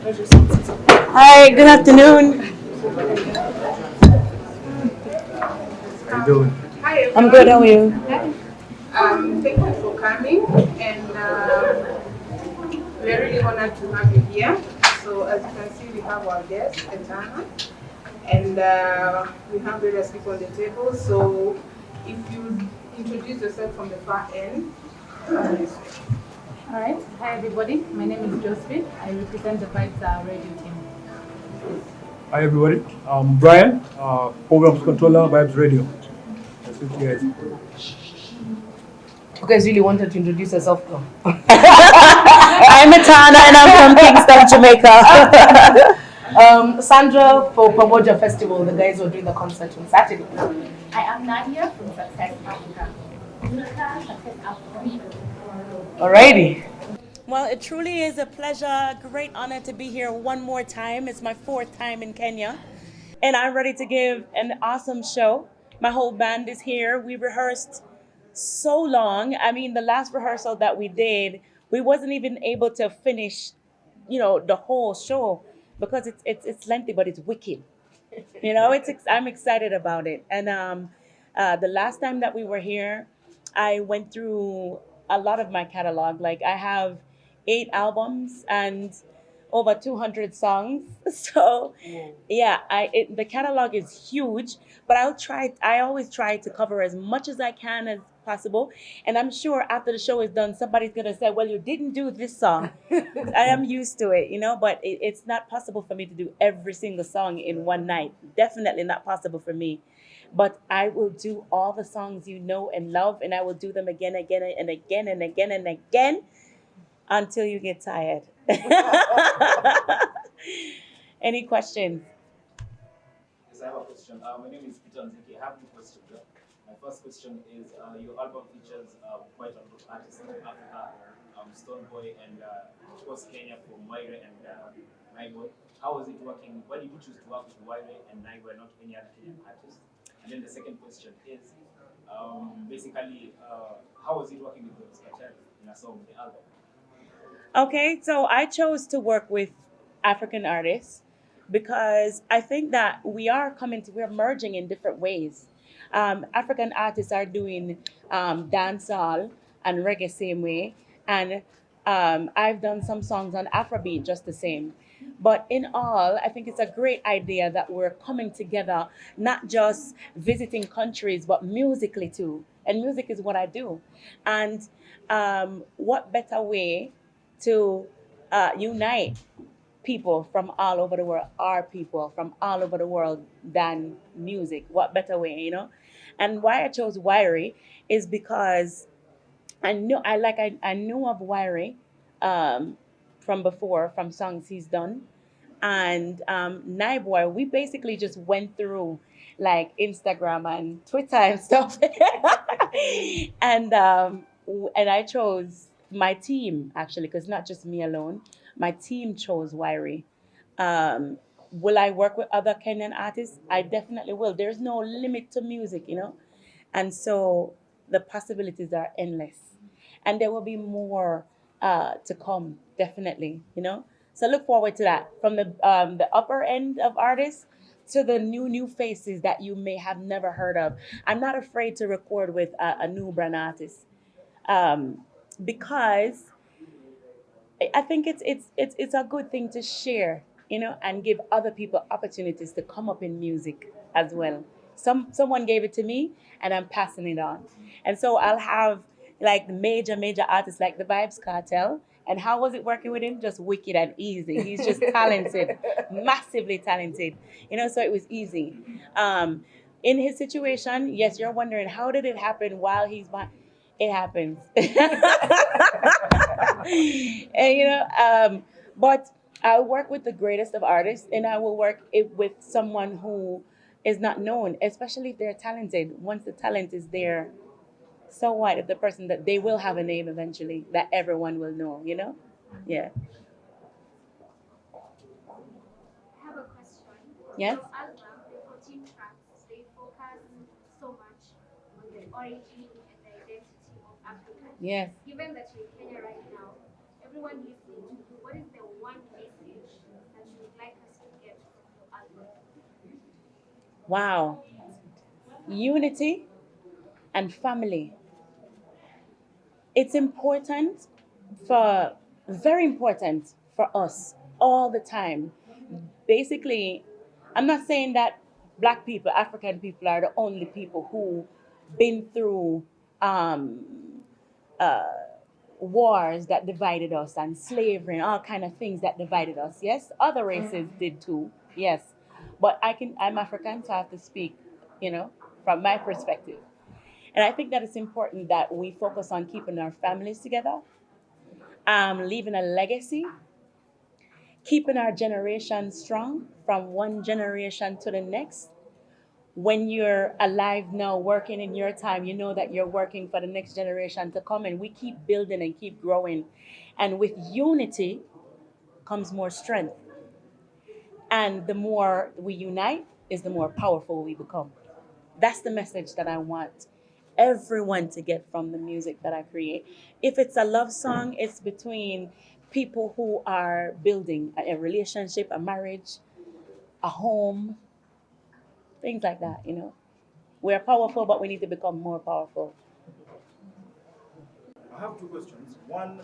Hi, good afternoon. How you doing? Hi I'm good, how everyone. are you? Thank you for coming, and we are really honored to have you here. So as you can see, we have our guest Etana, and we have various people on the table. So if you introduce yourself from the far end, this way. All right. Hi, everybody. My name is Josephine. I represent the Vibes radio team. Hi everybody. I'm Brian, Programs Controller, Vibes Radio. That's it, guys. You guys really wanted to introduce yourself, though. I'm Etana and I'm from Kingston, Jamaica. Sandra for Pamoja Festival, the guys who are doing the concert on Saturday. I am Nadia from Success Africa. Nika, Success Africa. Alrighty. Well, it truly is a pleasure, great honor to be here one more time. It's my fourth time in Kenya, and I'm ready to give an awesome show. My whole band is here. We rehearsed so long. I mean, the last rehearsal that we did, we wasn't even able to finish, the whole show because it's lengthy, but it's wicked. I'm excited about it. And the last time that we were here, I went through a lot of my catalog. Like I have 8 albums and over 200 songs. So yeah, the catalog is huge, but I always try to cover as much as I can as possible. And I'm sure after the show is done, somebody's gonna say, well, you didn't do this song. I am used to it, but it's not possible for me to do every single song in one night. Definitely not possible for me. But I will do all the songs you know and love, and I will do them again, again, and again, and again, and again until you get tired. Any questions? Yes, I have a question. My name is Peter Nziki. I have two questions. My first question is your album features quite a lot of artists from Africa, Stoneboy, and of course Kenya from Waire and Naiboy. How was it working? Why did you choose to work with Waire and Naiboy, not any other Kenyan artist? And then the second question is basically how was it working with those cartel in a song, the album? Okay, so I chose to work with African artists because I think that we're merging in different ways. African artists are doing dancehall and reggae same way, and I've done some songs on Afrobeat just the same. But in all, I think it's a great idea that we're coming together, not just visiting countries, but musically too. And music is what I do. And what better way to unite people from all over the world, our people from all over the world, than music? What better way? And why I chose Wiry is because I knew of Wiry um, from before, from songs he's done. And Naiboy, we basically just went through like Instagram and Twitter and stuff. And I chose my team actually, because not just me alone. My team chose Wiry. Will I work with other Kenyan artists? I definitely will. There's no limit to music. And so the possibilities are endless. And there will be more to come, definitely. So look forward to that. From the upper end of artists to the new faces that you may have never heard of. I'm not afraid to record with a new brand artist um, because I think it's a good thing to share, and give other people opportunities to come up in music as well. Someone gave it to me, and I'm passing it on, and so I'll have like major artists like the Vibes Cartel. And how was it working with him? Just wicked and easy. He's just talented, massively talented. So it was easy. In his situation, yes, you're wondering how did it happen while he's it happens. But I'll work with the greatest of artists, and I will work with someone who is not known, especially if they're talented. Once the talent is there, so what if the person that they will have a name eventually that everyone will know? Yeah. I have a question. Yes. Your album, the 14 tracks, they focus so much on the origin and the identity of Africa. Yes. Given that you're in Kenya right now, everyone listening to you, what is the one message Wow. Unity and family. It's important for, very important for us all the time. Basically, I'm not saying that black people, African people are the only people who been through um, uh, wars that divided us and slavery and all kind of things that divided us. Yes, other races did too. Yes, but I'm African, so I have to speak, you know, from my perspective. And I think that it's important that we focus on keeping our families together, leaving a legacy, keeping our generation strong from one generation to the next. When you're alive now, working in your time, you know that you're working for the next generation to come, and we keep building and keep growing. And with unity comes more strength. And the more we unite, is the more powerful we become. That's the message that I want everyone to get from the music that I create. If it's a love song, it's between people who are building a relationship, a marriage, a home, things like that, you know. We're powerful, but we need to become more powerful. I have two questions. One,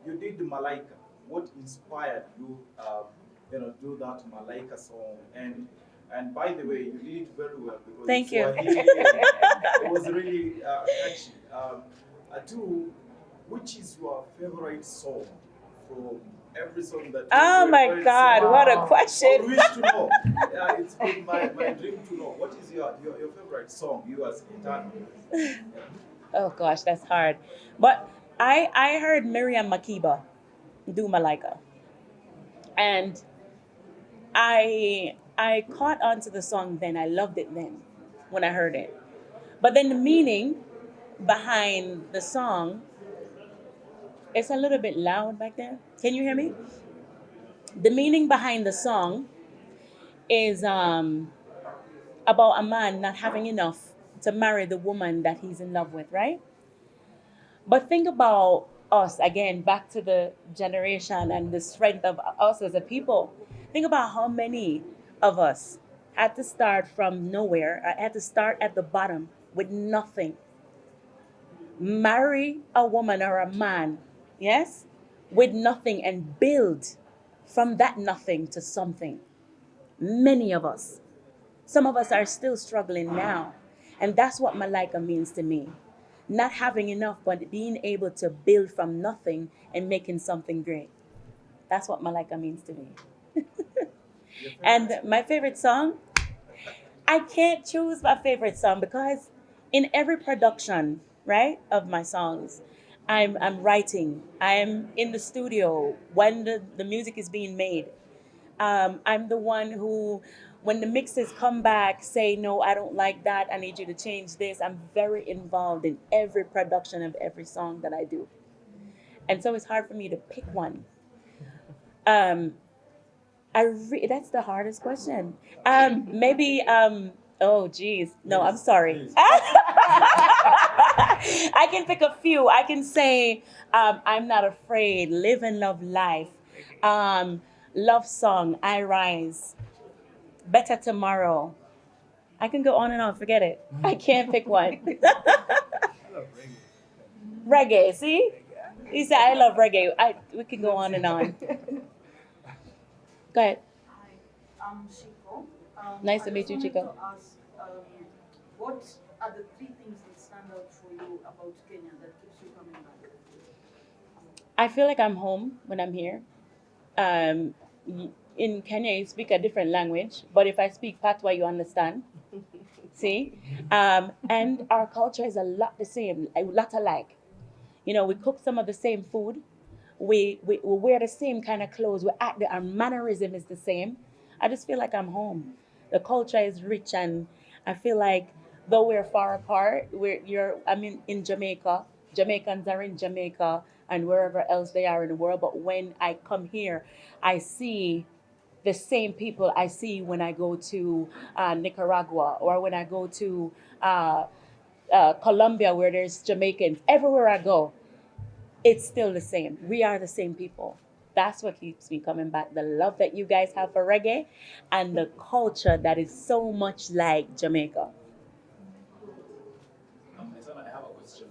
you did Malaika. What inspired you, do that Malaika song? And by the way, you did it very well because Thank it's you. Swahili and it was really catchy. Two, which is your favorite song from every song that you Oh my very God, similar? what a I question. would wish to know. It's been my dream to know. What is your favorite song, you as Etana? Oh gosh, that's hard. But I heard Miriam Makeba do Malaika. And I caught on to the song then. I loved it then when I heard it. But then the meaning behind the song, it's a little bit loud back there. Can you hear me? The meaning behind the song is about a man not having enough to marry the woman that he's in love with, right? But think about us again, back to the generation and the strength of us as a people. Think about how many of us had to start from nowhere, had to start at the bottom with nothing. Marry a woman or a man, yes, with nothing and build from that nothing to something. Many of us. Some of us are still struggling now. And that's what Malaika means to me. Not having enough, but being able to build from nothing and making something great. That's what Malaika means to me. And my favorite song, I can't choose my favorite song because in every production, right, of my songs, I'm writing. I'm in the studio when the music is being made. I'm the one who, when the mixes come back, say, no, I don't like that. I need you to change this. I'm very involved in every production of every song that I do. And so it's hard for me to pick one. Um, that's the hardest question. Maybe, oh, geez. No, I'm sorry. I can pick a few. I can say, I'm Not Afraid, Live and Love Life, um, Love Song, I Rise, Better Tomorrow. I can go on and on. Forget it. I can't pick one. Reggae. See, he said I love reggae. We can go on and on. Go ahead. Hi, I'm Chico. Nice I to meet just you, wanted Chico. to ask, what are the three things that stand out for you about Kenya that keeps you coming back? I feel like I'm home when I'm here. Um, in Kenya, you speak a different language, but if I speak Patois, you understand. See, and our culture is a lot the same, a lot alike. You know, we cook some of the same food. We wear the same kind of clothes. We act, our mannerism is the same. I just feel like I'm home. The culture is rich, and I feel like though we're far apart, I'm in Jamaica. Jamaicans are in Jamaica and wherever else they are in the world. But when I come here, I see the same people I see when I go to Nicaragua or when I go to Colombia, where there's Jamaicans. Everywhere I go, it's still the same. We are the same people. That's what keeps me coming back. The love that you guys have for reggae and the culture that is so much like Jamaica. Etana, I have a question.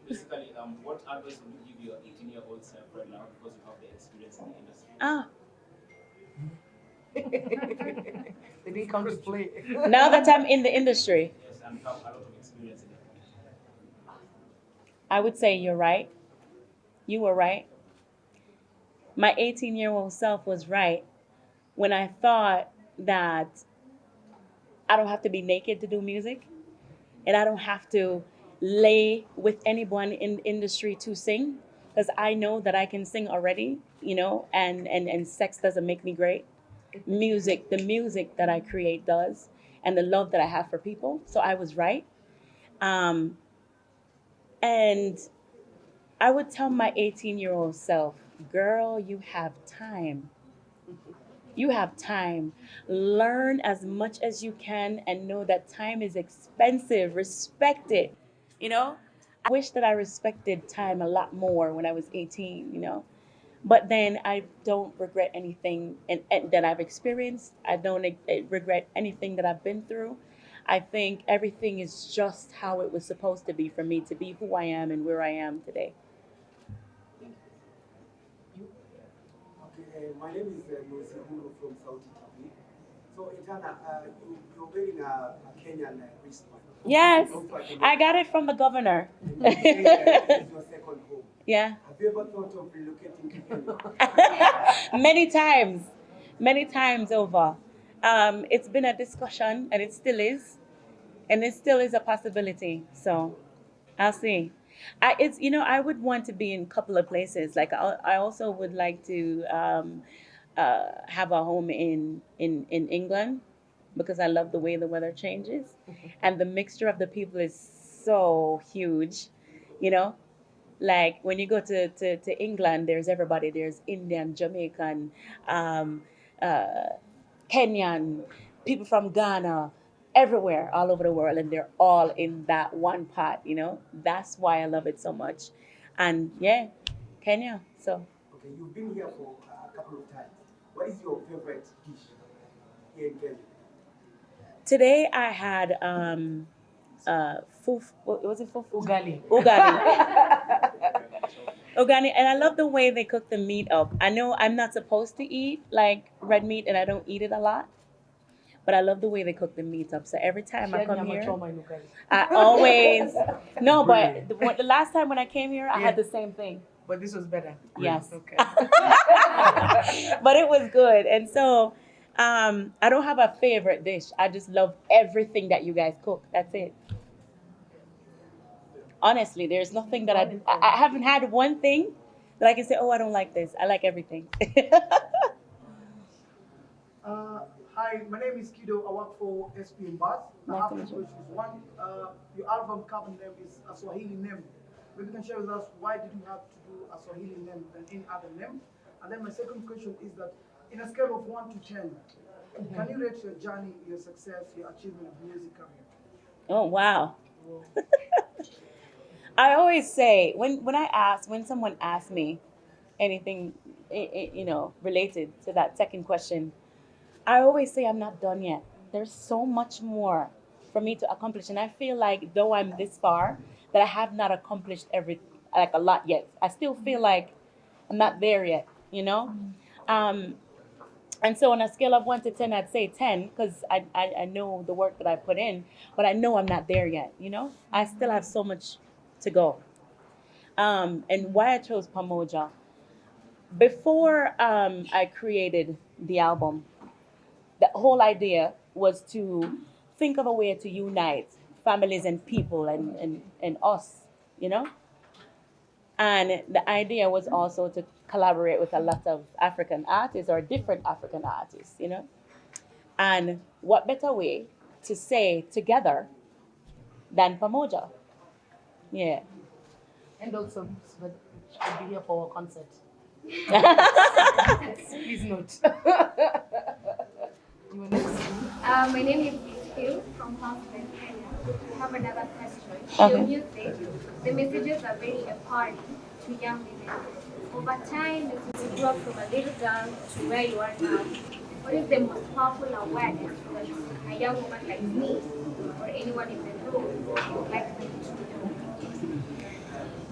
Basically, what advice would you give your 18-year-old self right now because you have the experience in the industry? Ah, They didn't come to play. now that I'm in the industry, Yes, and you have a lot of experience in it. I would say you're right. You were right. My 18-year-old self was right when I thought that I don't have to be naked to do music and I don't have to lay with anyone in the industry to sing because I know that I can sing already, and sex doesn't make me great. The music that I create does, and the love that I have for people. So I was right. Um, and I would tell my 18-year-old self, girl, you have time. You have time. Learn as much as you can and know that time is expensive. Respect it. You know, I wish that I respected time a lot more when I was 18. But then I don't regret anything and that I've experienced. I don't regret anything that I've been through. I think everything is just how it was supposed to be for me to be who I am and where I am today. Okay, my name is Mosihuro from Saudi TV. So, Etana, you're wearing a Kenyan wristband. Yes, Looks like a I got it from the governor. and you say that this is your second home. Yeah. Have you ever thought of relocating to Kenya? Many times over. It's been a discussion, and it still is a possibility. So I'll see. I would want to be in a couple of places. Like I also would like to have a home in England because I love the way the weather changes, and the mixture of the people is so huge. You know, like when you go to England, there's everybody. There's Indian, Jamaican, um, uh, Kenyan, people from Ghana, everywhere, all over the world, and they're all in that one pot. That's why I love it so much. And yeah, Kenya. So Okay, you've been here for a couple of times. What is your favorite dish here in Kenya? today I had what was it? Ugali. Ugali. Organic, and I love the way they cook the meat up. I know I'm not supposed to eat like red meat, and I don't eat it a lot, but I love the way they cook the meat up. So every time I come here, I always no, but the last time when I came here, I had the same thing. But this was better. Yes, Okay. but it was good, and so I don't have a favorite dish. I just love everything that you guys cook. That's it. Honestly, there's nothing that I haven't had one thing that I can say, oh, I don't like this. I like everything. Hi, my name is Kido. I work for SP in Bath. I Nice have to two meet you. questions. One, your album cover name is a Swahili name. Maybe you can share with us why did you have to do a Swahili name than any other name? And then my second question is that in a scale of 1 to 10, can you rate your journey, your success, your achievement of music career? Oh, wow. I always say when someone asks me anything, related to that second question, I always say I'm not done yet. There's so much more for me to accomplish, and I feel like though I'm this far, that I have not accomplished like a lot yet. I still feel like I'm not there yet. Um, and so on a scale of 1 to 10, I'd say 10 because I know the work that I put in, but I know I'm not there yet. I still have so much to go. And why I chose Pamoja. Before I created the album, the whole idea was to think of a way to unite families and people and us, you know? And the idea was also to collaborate with a lot of African artists or different African artists. And what better way to say together than Pamoja? Yeah. And also, but should be here for a concert. Please note. You were next. My name is Hill from Houston, Kenya. I have another question. Okay. Your music, the messages are very empowering to young women. over time, if you grew up from a little girl to where you are now, what is the most powerful awareness that a young woman like me or anyone in the room would like them to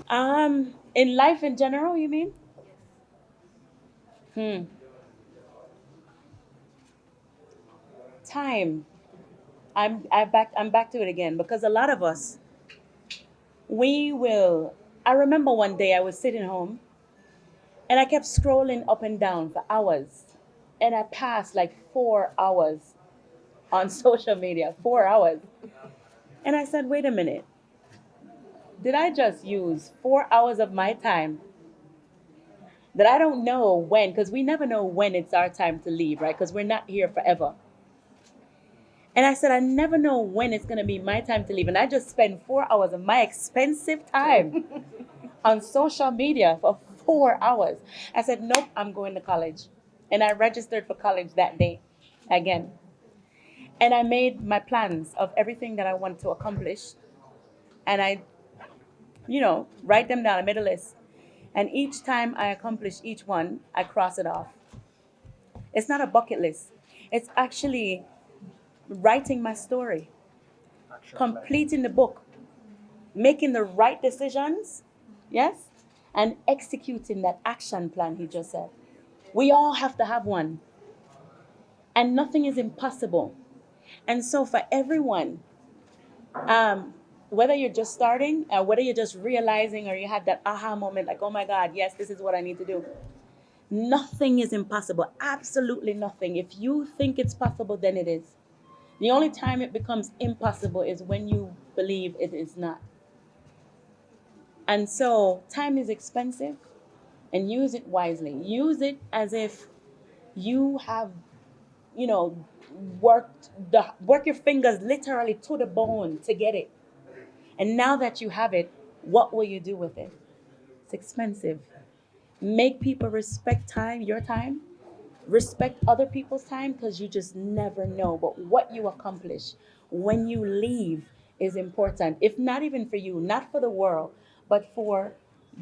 know? In life in general, you mean? Hmm. Time. I'm back to it again because a lot of us we will. I remember one day I was sitting home and I kept scrolling up and down for hours, and I passed like 4 hours on social media. 4 hours, and I said, "Wait a minute, did I just use 4 hours of my time that I don't know when? Because we never know when it's our time to leave, right? Because we're not here forever." And I said, I never know when it's going to be my time to leave. And I just spent 4 hours of my expensive time on social media for 4 hours. I said, nope, I'm going to college. And I registered for college that day again. And I made my plans of everything that I wanted to accomplish. And I, write them down. I made a list. And each time I accomplish each one, I cross it off. It's not a bucket list, it's actually writing my story, completing the book, making the right decisions, yes, and executing that action plan he just said. We all have to have one, and nothing is impossible. And so, for everyone, whether you're just starting, or whether you're just realizing, or you had that aha moment, like, oh my God, yes, this is what I need to do. Nothing is impossible. Absolutely nothing. If you think it's possible, then it is. The only time it becomes impossible is when you believe it is not. And so, time is expensive, and use it wisely. Use it as if you have, you know, work your fingers literally to the bone to get it. And now that you have it, what will you do with it? It's expensive. Make people respect time, your time. Respect other people's time, because you just never know. But what you accomplish when you leave is important. If not even for you, not for the world, but for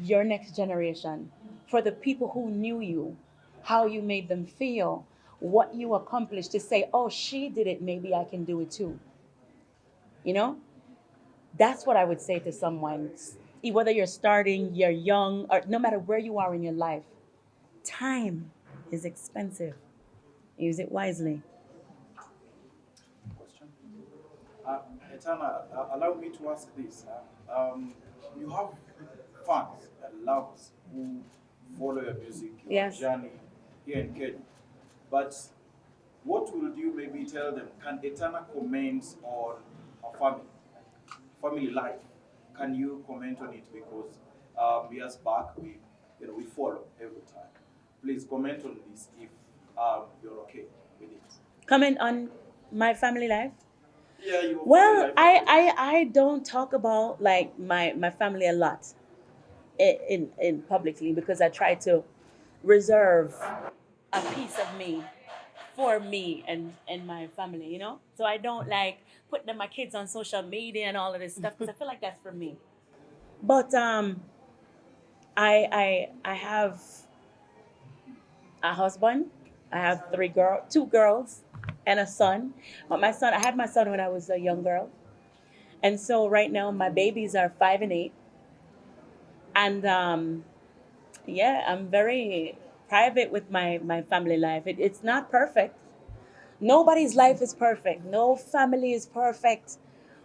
your next generation, for the people who knew you, how you made them feel, what you accomplished, to say, oh, she did it, maybe I can do it too. You know? That's what I would say to someone. Whether you're starting, you're young, or no matter where you are in your life, time is expensive. Use it wisely. Question. Etana, allow me to ask this. You have fans and lovers who follow your music, your Yes. journey here in Kenya. But what will you maybe tell them? Can Etana comment on a family life? Can you comment on it? Because years back we follow every time. Please comment on this if you're okay with it. Comment on my family life. Yeah, your family Well, life. I don't talk about like my family a lot in publicly, because I try to reserve a piece of me for me and my family, So I don't like put my kids on social media and all of this stuff, because I feel like that's for me. But I have a husband. I have two girls and a son. But my son, I had my son when I was a young girl. And so right now my babies are 5 and 8. And yeah, I'm very private with my family life. It's not perfect. Nobody's life is perfect. No family is perfect.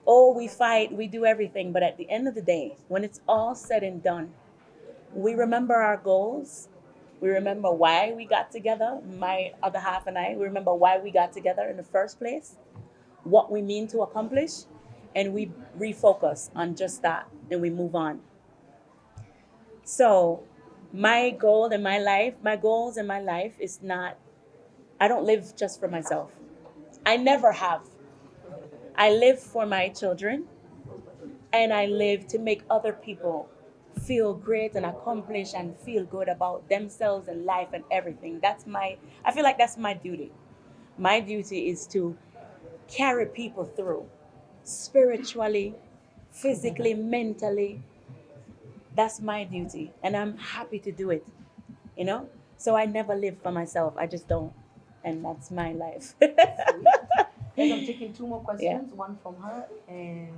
Oh, we fight, we do everything. But at the end of the day, when it's all said and done, we remember our goals. We remember why we got together, my other half and I. We remember why we got together in the first place, what we mean to accomplish, and we refocus on just that, and we move on. So, my goals in my life is not, I don't live just for myself. I never have. I live for my children, and I live to make other people feel great and accomplish and feel good about themselves and life and everything. I feel like that's my duty. My duty is to carry people through spiritually, physically, mentally. That's my duty, and I'm happy to do it. you know. So I never live for myself. I just don't, and that's my life. Guys, I'm taking two more questions, one from her and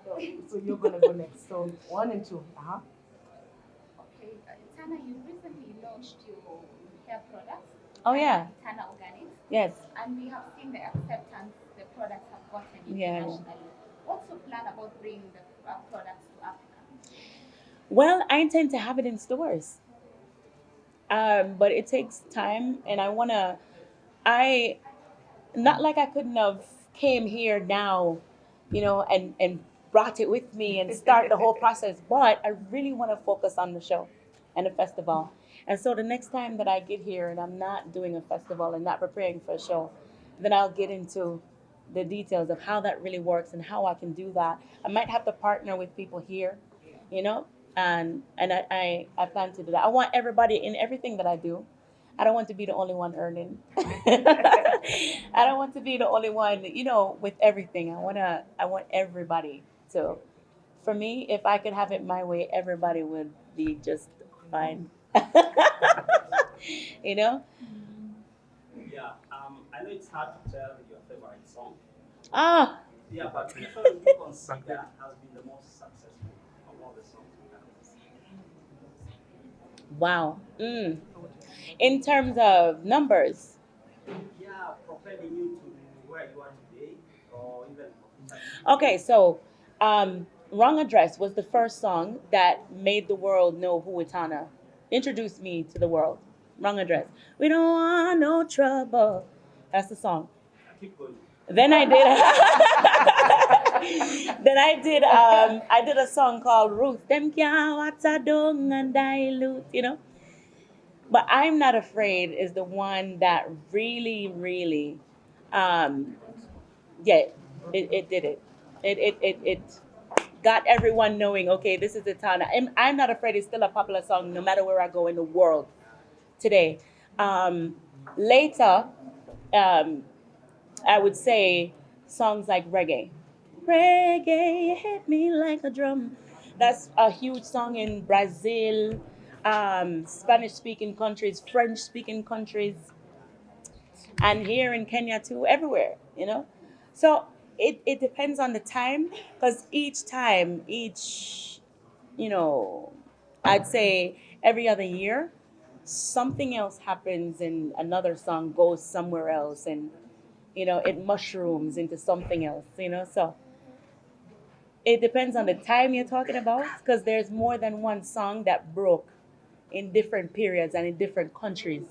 no, so you're gonna go next. So one and two. Okay, Etana, you recently launched your hair products. Oh yeah. Etana Organics. Yes. And we have seen the acceptance the products have gotten Yeah. internationally. What's your plan about bringing the products to Africa? Well, I intend to have it in stores, but it takes time, and I not like I couldn't have came here now, and brought it with me and start the whole process. But I really want to focus on the show and the festival. And so the next time that I get here and I'm not doing a festival and not preparing for a show, then I'll get into the details of how that really works and how I can do that. I might have to partner with people here, you know, and I plan to do that. I want everybody in everything that I do. I don't want to be the only one earning. I don't want to be the only one, with everything. I want everybody to. For me, if I could have it my way, everybody would be just fine. you know? Yeah, I know it's hard to tell your favorite song. Ah, Yeah, but which one do you consider has been the most successful of all the songs we have? wow. In terms of numbers, Yeah, propelling you to where you are today, or even okay, so Wrong Address was the first song that made the world know who Etana introduced me to the world. Wrong Address. We don't want no trouble. That's the song. keep going. Then I did I did a song called Ruth. Them can't watch a dung and dilute. But I'm Not Afraid is the one that really, really um yeah, it did it. It got everyone knowing, okay, this is Etana. I'm Not Afraid is still a popular song no matter where I go in the world today. Later, um, I would say songs like Reggae. Reggae hit me like a drum. That's a huge song in Brazil, Spanish speaking countries, French speaking countries, and here in Kenya too, everywhere. So it depends on the time, because you know, I'd say every other year, something else happens and another song goes somewhere else, and it mushrooms into something else. So it depends on the time you're talking about, because there's more than one song that broke in different periods and in different countries.